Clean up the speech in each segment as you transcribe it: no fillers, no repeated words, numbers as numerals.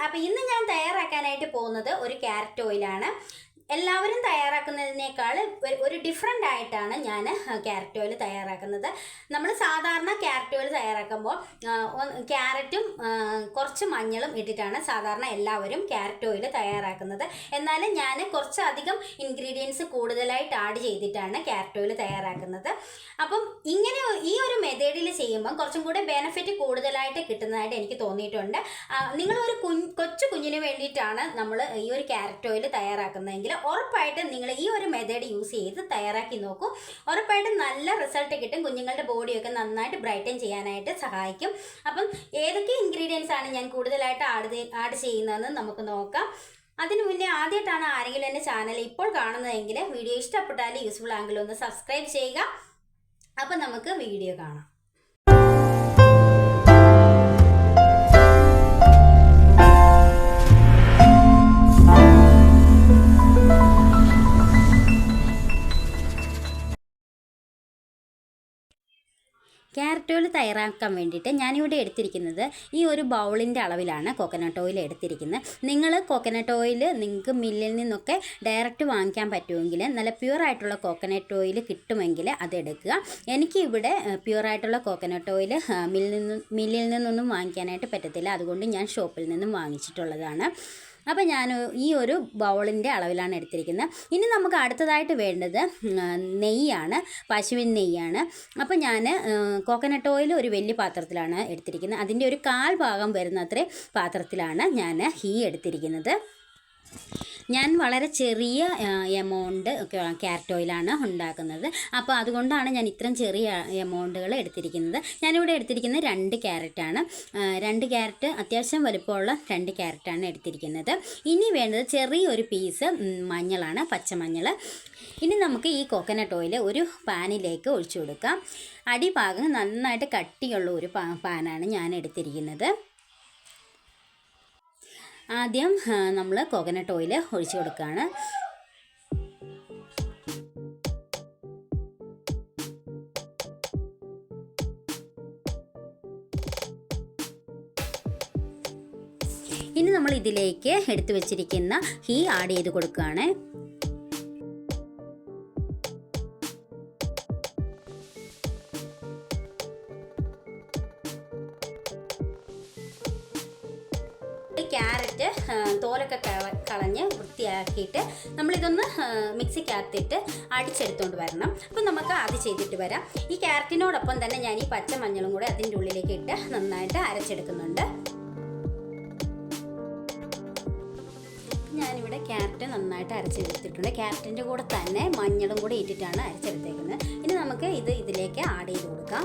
അപ്പോൾ ഇന്ന് ഞാൻ തയ്യാറാക്കാനായിട്ട് പോകുന്നത് ഒരു ക്യാരറ്റ് ഓയിലാണ്. എല്ലാവരും തയ്യാറാക്കുന്നതിനേക്കാൾ ഒരു ഡിഫറെൻ്റ് ആയിട്ടാണ് ഞാൻ ക്യാരറ്റ് ഓയിൽ തയ്യാറാക്കുന്നത്. നമ്മൾ സാധാരണ ക്യാരറ്റ് ഓയിൽ തയ്യാറാക്കുമ്പോൾ ക്യാരറ്റും കുറച്ച് മഞ്ഞളും ഇട്ടിട്ടാണ് സാധാരണ എല്ലാവരും ക്യാരറ്റ് ഓയിൽ തയ്യാറാക്കുന്നത്. എന്നാലും ഞാൻ കുറച്ചധികം ഇൻഗ്രീഡിയൻസ് കൂടുതലായിട്ട് ആഡ് ചെയ്തിട്ടാണ് ക്യാരറ്റ് ഓയിൽ തയ്യാറാക്കുന്നത്. അപ്പം ഇങ്ങനെ ഈ ഒരു മെത്തേഡിൽ ചെയ്യുമ്പം കുറച്ചും കൂടെ ബെനിഫിറ്റ് കൂടുതലായിട്ട് കിട്ടുന്നതായിട്ട് എനിക്ക് തോന്നിയിട്ടുണ്ട്. നിങ്ങളൊരു കൊച്ചു കുഞ്ഞിന് വേണ്ടിയിട്ടാണ് നമ്മൾ ഈ ഒരു ക്യാരറ്റ് ഓയിൽ തയ്യാറാക്കുന്നതെങ്കിൽ ഉറപ്പായിട്ടും നിങ്ങൾ ഈ ഒരു മെത്തേഡ് യൂസ് ചെയ്ത് തയ്യാറാക്കി നോക്കൂ. ഉറപ്പായിട്ടും നല്ല റിസൾട്ട് കിട്ടും. കുഞ്ഞുങ്ങളുടെ ബോഡിയൊക്കെ നന്നായിട്ട് ബ്രൈറ്റൻ ചെയ്യാനായിട്ട് സഹായിക്കും. അപ്പം ഏതൊക്കെ ഇൻഗ്രീഡിയൻസ് ആണ് ഞാൻ കൂടുതലായിട്ട് ആഡ് ചെയ്യുന്നതെന്ന് നമുക്ക് നോക്കാം. അതിനു മുന്നേ ആദ്യമായിട്ടാണ് ആരെങ്കിലും എൻ്റെ ചാനൽ ഇപ്പോൾ കാണുന്നതെങ്കിൽ വീഡിയോ ഇഷ്ടപ്പെട്ടാൽ യൂസ്ഫുൾ ആണെങ്കിലും ഒന്ന് സബ്സ്ക്രൈബ് ചെയ്യുക. അപ്പം നമുക്ക് വീഡിയോ കാണാം. ക്യാരറ്റ് ഓയിൽ തയ്യാറാക്കാൻ വേണ്ടിയിട്ട് ഞാനിവിടെ എടുത്തിരിക്കുന്നത് ഈ ഒരു ബൗളിൻ്റെ അളവിലാണ് കോക്കനട്ട് ഓയിൽ എടുത്തിരിക്കുന്നത്. നിങ്ങൾ കോക്കനട്ട് ഓയിൽ നിങ്ങൾക്ക് മില്ലിൽ നിന്നൊക്കെ ഡയറക്റ്റ് വാങ്ങിക്കാൻ പറ്റുമെങ്കിൽ നല്ല പ്യുവറായിട്ടുള്ള കോക്കനട്ട് ഓയിൽ കിട്ടുമെങ്കിൽ അതെടുക്കുക. എനിക്കിവിടെ പ്യുവറായിട്ടുള്ള കോക്കനട്ട് ഓയിൽ മില്ലിൽ നിന്നൊന്നും വാങ്ങിക്കാനായിട്ട് പറ്റത്തില്ല. അതുകൊണ്ട് ഞാൻ ഷോപ്പിൽ നിന്നും വാങ്ങിച്ചിട്ടുള്ളതാണ്. അപ്പോൾ ഞാൻ ഈ ഒരു ബൗളിൻ്റെ അളവിലാണ് എടുത്തിരിക്കുന്നത്. ഇനി നമുക്ക് അടുത്തതായിട്ട് വേണ്ടത് നെയ്യാണ്, പശുവിൻ നെയ്യാണ്. അപ്പോൾ ഞാൻ കോക്കനട്ട് ഓയിൽ ഒരു വലിയ പാത്രത്തിലാണ് എടുത്തിരിക്കുന്നത്. അതിൻ്റെ ഒരു 1/4 ഭാഗം വരുന്നത്ര പാത്രത്തിലാണ് ഞാൻ ഈ എടുത്തിരിക്കുന്നത്. ഞാൻ വളരെ ചെറിയ എമൗണ്ട് ക്യാരറ്റ് ഓയിലാണ് ഉണ്ടാക്കുന്നത്. അപ്പോൾ അതുകൊണ്ടാണ് ഞാൻ ഇത്രയും ചെറിയ എമൗണ്ടുകൾ എടുത്തിരിക്കുന്നത്. ഞാനിവിടെ എടുത്തിരിക്കുന്നത് 2 ക്യാരറ്റാണ്. 2 ക്യാരറ്റ് അത്യാവശ്യം വലുപ്പമുള്ള 2 ക്യാരറ്റാണ് എടുത്തിരിക്കുന്നത്. ഇനി വേണ്ടത് ചെറിയൊരു പീസ് മഞ്ഞളാണ്, പച്ചമഞ്ഞൾ. ഇനി നമുക്ക് ഈ കോക്കനട്ട് ഓയിൽ ഒരു പാനിലേക്ക് ഒഴിച്ചു കൊടുക്കാം. അടിഭാഗം നന്നായിട്ട് കട്ടിയുള്ള ഒരു പാനാണ് ഞാൻ എടുത്തിരിക്കുന്നത്. ആദ്യം നമ്മൾ കോക്കനട്ട് ഓയിൽ ഒഴിച്ചു കൊടുക്കുകയാണ്. ഇനി നമ്മൾ ഇതിലേക്ക് എടുത്തു വെച്ചിരിക്കുന്ന ഗീ ആഡ് ചെയ്ത് കൊടുക്കുകയാണ്. ക്യാരറ്റ് തോലൊക്കെ കളഞ്ഞ് വൃത്തിയാക്കിയിട്ട് നമ്മളിതൊന്ന് മിക്സിക്കകത്തിട്ട് അടിച്ചെടുത്തുകൊണ്ട് വരണം. അപ്പം നമുക്ക് അത് ചെയ്തിട്ട് വരാം. ഈ ക്യാരറ്റിനോടൊപ്പം തന്നെ ഞാൻ ഈ പച്ചമഞ്ഞളും കൂടെ അതിൻ്റെ ഉള്ളിലേക്ക് ഇട്ട് നന്നായിട്ട് അരച്ചെടുക്കുന്നുണ്ട്. ഞാനിവിടെ ക്യാരറ്റ് നന്നായിട്ട് അരച്ചെടുത്തിട്ടുണ്ട്. ക്യാരറ്റിൻ്റെ കൂടെ തന്നെ മഞ്ഞളും കൂടെ ഇട്ടിട്ടാണ് അരച്ചെടുത്തേക്കുന്നത്. ഇനി നമുക്ക് ഇതിലേക്ക് ആഡ് ചെയ്ത് കൊടുക്കാം.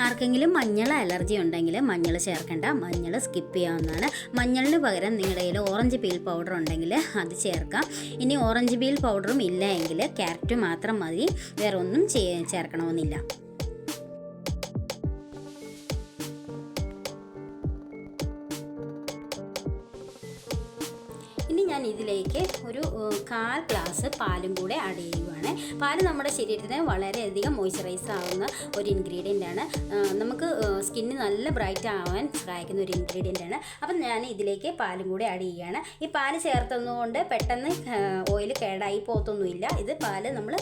ആർക്കെങ്കിലും മഞ്ഞൾ അലർജി ഉണ്ടെങ്കിൽ മഞ്ഞൾ ചേർക്കേണ്ട, മഞ്ഞൾ സ്കിപ്പ് ചെയ്യാവുന്നതാണ്. മഞ്ഞളിന് പകരം നിങ്ങളുടെ കയ്യിൽ ഓറഞ്ച് പീൽ പൗഡർ ഉണ്ടെങ്കിൽ അത് ചേർക്കാം. ഇനി ഓറഞ്ച് പീൽ പൗഡറും ഇല്ല എങ്കിൽ ക്യാരറ്റ് മാത്രം മതി, വേറെ ഒന്നും ചേർക്കണമെന്നില്ല. ഇനി ഞാൻ ഇതിലേക്ക് ഒരു 1/4 ഗ്ലാസ് പാലും കൂടെ ആഡ് ചെയ്യുവാണ്. പാല് നമ്മുടെ ശരീരത്തിന് വളരെയധികം മോയ്സ്ചറൈസ് ആവുന്ന ഒരു ഇൻഗ്രീഡിയൻ്റ് ആണ്. നമുക്ക് സ്കിന്ന് നല്ല ബ്രൈറ്റ് ആവാൻ സഹായിക്കുന്ന ഒരു ഇൻഗ്രീഡിയൻ്റ് ആണ്. അപ്പം ഞാൻ ഇതിലേക്ക് പാലും കൂടെ ആഡ് ചെയ്യുകയാണ്. ഈ പാല് ചേർത്തുന്നതുകൊണ്ട് പെട്ടെന്ന് ഓയിൽ കേടായി പോകത്തൊന്നുമില്ല. ഇത് പാല് നമ്മൾ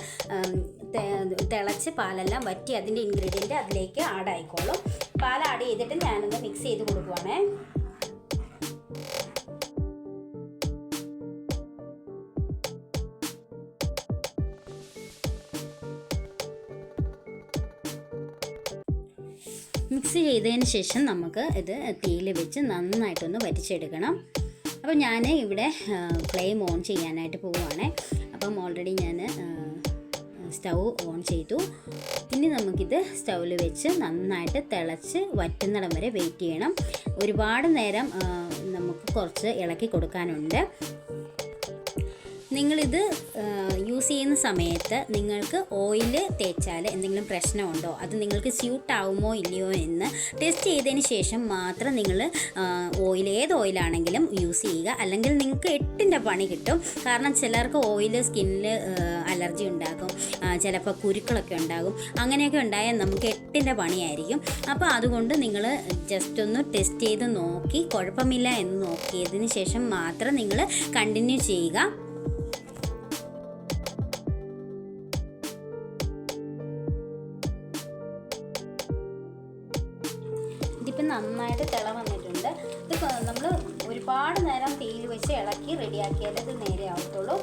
തിളച്ച് പാലെല്ലാം വറ്റി അതിൻ്റെ ഇൻഗ്രീഡിയൻറ്റ് അതിലേക്ക് ആഡ് ആയിക്കോളും. പാൽ ആഡ് ചെയ്തിട്ട് ഞാനൊന്ന് മിക്സ് ചെയ്ത് കൊടുക്കുവാണേ. മിക്സ് ചെയ്തതിന് ശേഷം നമുക്ക് ഇത് തീയിൽ വെച്ച് നന്നായിട്ടൊന്ന് വറ്റിച്ചെടുക്കണം. അപ്പോൾ ഞാൻ ഇവിടെ ഫ്ലെയിം ഓൺ ചെയ്യാനായിട്ട് പോവുകയാണ്. അപ്പം ഓൾറെഡി ഞാൻ സ്റ്റൗ ഓൺ ചെയ്തു. ഇനി നമുക്കിത് സ്റ്റൗവിൽ വെച്ച് നന്നായിട്ട് തിളച്ച് വറ്റുന്നിടം വരെ വെയിറ്റ് ചെയ്യണം. ഒരുപാട് നേരം നമുക്ക് കുറച്ച് ഇളക്കി കൊടുക്കാനുണ്ട്. നിങ്ങളിത് യൂസ് ചെയ്യുന്ന സമയത്ത് നിങ്ങൾക്ക് ഓയിൽ തേച്ചാൽ എന്തെങ്കിലും പ്രശ്നമുണ്ടോ, അത് നിങ്ങൾക്ക് സ്യൂട്ട് ആവുമോ ഇല്ലയോ എന്ന് ടെസ്റ്റ് ചെയ്തതിന് ശേഷം മാത്രം നിങ്ങൾ ഏത് ഓയിലാണെങ്കിലും യൂസ് ചെയ്യുക. അല്ലെങ്കിൽ നിങ്ങൾക്ക് 8ൻ്റെ പണി കിട്ടും. കാരണം ചിലർക്ക് ഓയിൽ സ്കിന്നിൽ അലർജി ഉണ്ടാക്കും, ചിലപ്പോൾ കുരുക്കളൊക്കെ ഉണ്ടാകും. അങ്ങനെയൊക്കെ ഉണ്ടായാൽ നമുക്ക് 8ൻ്റെ പണിയായിരിക്കും. അപ്പോൾ അതുകൊണ്ട് നിങ്ങൾ ജസ്റ്റ് ഒന്ന് ടെസ്റ്റ് ചെയ്ത് നോക്കി കുഴപ്പമില്ല എന്ന് നോക്കിയതിന് ശേഷം മാത്രം നിങ്ങൾ കണ്ടിന്യൂ ചെയ്യുക. ഇതിപ്പോൾ നന്നായിട്ട് തിള വന്നിട്ടുണ്ട്. ഇത് നമ്മൾ ഒരുപാട് നേരം തീയിൽ വെച്ച് ഇളക്കി റെഡിയാക്കിയാൽ ഇത് നേരെ ആവത്തുള്ളൂ.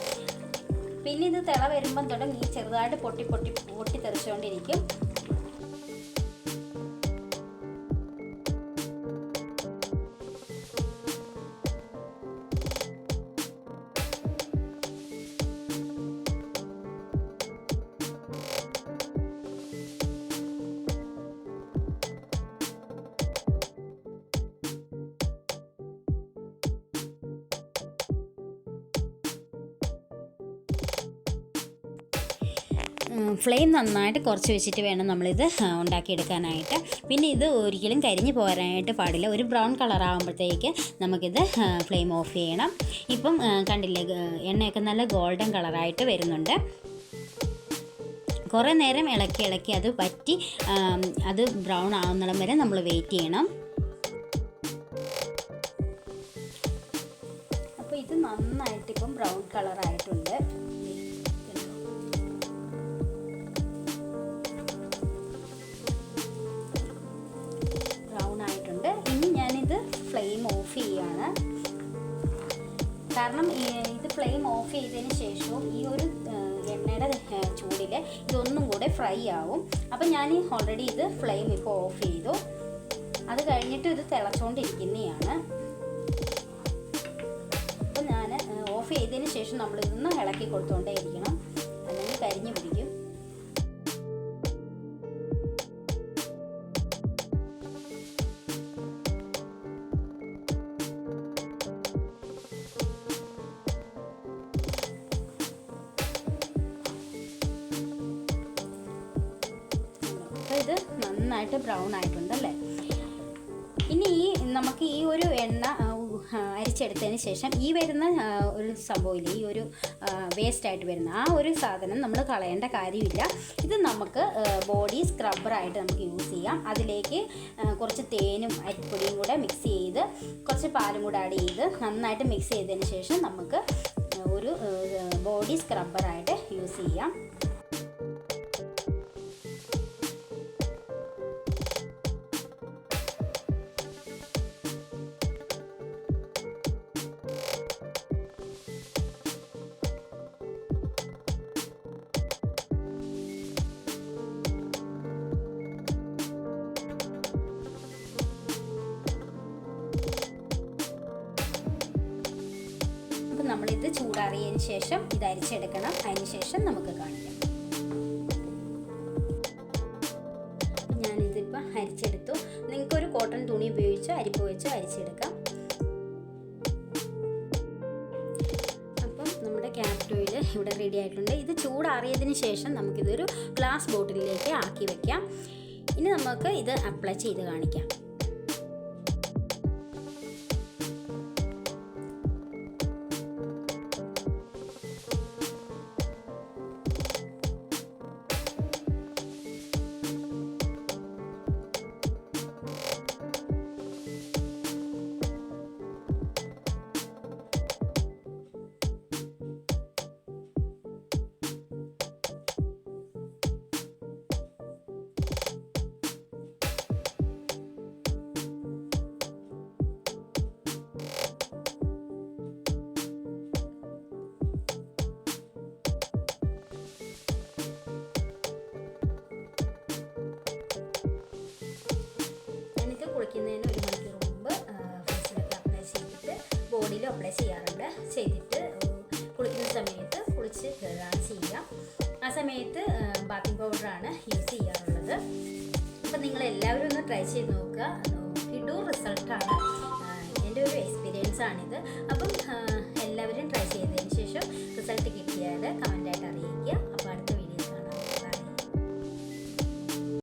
പിന്നെ ഇത് തിള വരുമ്പം തുടങ്ങി ചെറുതായിട്ട് പൊട്ടി തെറിച്ചുകൊണ്ടിരിക്കും. ഫ്ലെയിം നന്നായിട്ട് കുറച്ച് വെച്ചിട്ട് വേണം നമ്മളിത് ഉണ്ടാക്കിയെടുക്കാനായിട്ട്. പിന്നെ ഇത് ഒരിക്കലും കരിഞ്ഞു പോരാനായിട്ട് പാടില്ല. ഒരു ബ്രൗൺ കളർ ആകുമ്പോഴത്തേക്ക് നമുക്കിത് ഫ്ലെയിം ഓഫ് ചെയ്യണം. ഇപ്പം കണ്ടില്ലേ, എണ്ണയൊക്കെ നല്ല ഗോൾഡൻ കളറായിട്ട് വരുന്നുണ്ട്. കുറേ നേരം ഇളക്കി അത് വറ്റി അത് ബ്രൗൺ ആവുന്നിടം വരെ നമ്മൾ വെയിറ്റ് ചെയ്യണം. അപ്പോൾ ഇത് നന്നായിട്ട് ഇപ്പം ബ്രൗൺ കളറായിട്ടുണ്ട്. ഫ്ലെയിം ഓഫ് ചെയ്യാണ്. കാരണം ഇത് ഫ്ലെയിം ഓഫ് ചെയ്തതിന് ശേഷവും ഈ ഒരു എണ്ണയുടെ ചൂടിൽ ഇതൊന്നും കൂടെ ഫ്രൈ ആവും. അപ്പം ഞാൻ ഓൾറെഡി ഇത് ഫ്ലെയിം ഇപ്പോൾ ഓഫ് ചെയ്തു. അത് കഴിഞ്ഞിട്ട് ഇത് തിളച്ചുകൊണ്ടിരിക്കുന്നതാണ്. അപ്പം ഞാൻ ഓഫ് ചെയ്തതിന് ശേഷം നമ്മളിതൊന്ന് ഇളക്കി കൊടുത്തുകൊണ്ടേ ഇരിക്കണം, അല്ലെങ്കിൽ കരിഞ്ഞു പിടിക്കും. ഇത് നന്നായിട്ട് ബ്രൗൺ ആയിട്ടുണ്ടല്ലേ. ഇനി നമുക്ക് ഈ ഒരു എണ്ണ അരിച്ചെടുത്തതിന് ശേഷം ഈ വരുന്ന ഒരു സംഭവമില്ല, ഈ ഒരു വേസ്റ്റായിട്ട് വരുന്ന ആ ഒരു സാധനം നമ്മൾ കളയേണ്ട കാര്യമില്ല. ഇത് നമുക്ക് ബോഡി സ്ക്രബ്ബറായിട്ട് നമുക്ക് യൂസ് ചെയ്യാം. അതിലേക്ക് കുറച്ച് തേനും അരിപ്പൊടിയും കൂടെ മിക്സ് ചെയ്ത് കുറച്ച് പാലും കൂടെ ആഡ് ചെയ്ത് നന്നായിട്ട് മിക്സ് ചെയ്തതിന് ശേഷം നമുക്ക് ഒരു ബോഡി സ്ക്രബ്ബറായിട്ട് യൂസ് ചെയ്യാം. നമ്മളിത് ചൂടാറിയതിന് ശേഷം ഇത് അരിച്ചെടുക്കണം. അതിന് ശേഷം നമുക്ക് കാണിക്കാം. ഞാനിതിപ്പോൾ അരിച്ചെടുത്തു. നിങ്ങൾക്കൊരു കോട്ടൺ തുണി ഉപയോഗിച്ച് അരിപ്പ് വെച്ച് അരിച്ചെടുക്കാം. അപ്പം നമ്മുടെ ക്യാരറ്റ് ഓയിൽ ഇവിടെ റെഡി ആയിട്ടുണ്ട്. ഇത് ചൂടാറിയതിന് ശേഷം നമുക്കിതൊരു ഗ്ലാസ് ബോട്ടിലിലേക്ക് ആക്കി വെക്കാം. ഇനി നമുക്ക് ഇത് അപ്ലൈ ചെയ്ത് കാണിക്കാം. കുളിക്കുന്നതിന് 1 മണിക്കൂർ മുമ്പ് ഫേസിലൊക്കെ അപ്ലൈ ചെയ്തിട്ട് ബോഡിയിലും അപ്ലൈ ചെയ്യാറുണ്ട്. ചെയ്തിട്ട് കുളിക്കുന്ന സമയത്ത് കുളിച്ച് കയറുകയാണ് ചെയ്യുക. ആ സമയത്ത് ബാത്തിങ് പൗഡറാണ് യൂസ് ചെയ്യാറുള്ളത്. അപ്പം നിങ്ങളെല്ലാവരും ഒന്ന് ട്രൈ ചെയ്ത് നോക്കുക. കിടു റിസൾട്ടാണ്, എൻ്റെ ഒരു എക്സ്പീരിയൻസ് ആണിത്. അപ്പം എല്ലാവരും ട്രൈ ചെയ്തതിന് ശേഷം റിസൾട്ട് കിട്ടിയാൽ